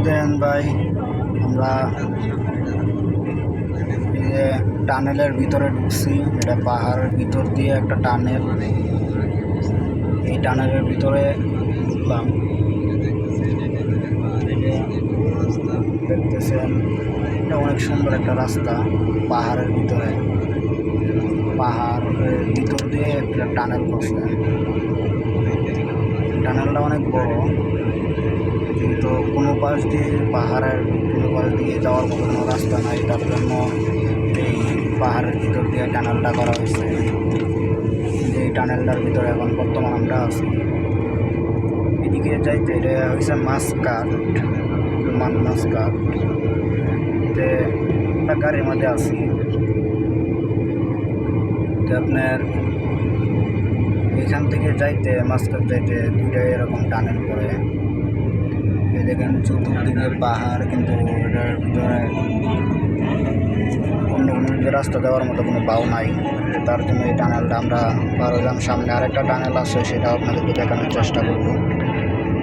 দেন ভাই আমরা এই যে টানেলের ভিতরে ঢুকছি। এটা পাহাড়ের ভিতর দিয়ে একটা টানেল, এই টানেলের ভিতরে ঢুকলাম। দেখতেছেন এটা অনেক সুন্দর একটা রাস্তা, পাহাড়ের ভিতরে, পাহাড়ের ভিতর দিয়ে একটা টানেল করছে। টানেলটা অনেক বড়, কিন্তু কোনো পাশ দিয়ে পাহাড়ের কোনো পাশ দিয়ে যাওয়ার মতো কোনো রাস্তা নাই, তার জন্য এই পাহাড়ের ভিতর দিয়ে টানেলটা করা হয়েছে। এই টানেলটার ভিতরে এখন বর্তমান আমরা আছি। এদিকে যাইতে এটা হয়েছে মাসকাট, মাসকাট তে একটা গাড়ির মধ্যে আছি। আপনার এখান থেকে যাইতে মাসকাট যাইতে দুইটাই এরকম টানেল করে। এই দেখেন চতুর্দিকে পাহাড়, কিন্তু এটার ভিতরে অন্য কোনো রাস্তা দেওয়ার মতো কোনো পাও নাই। তার জন্য এই টানেলটা আমরা পার হলাম। সামনে আরেকটা টানেল আছে, সেটা আপনাদেরকে দেখানোর চেষ্টা করব।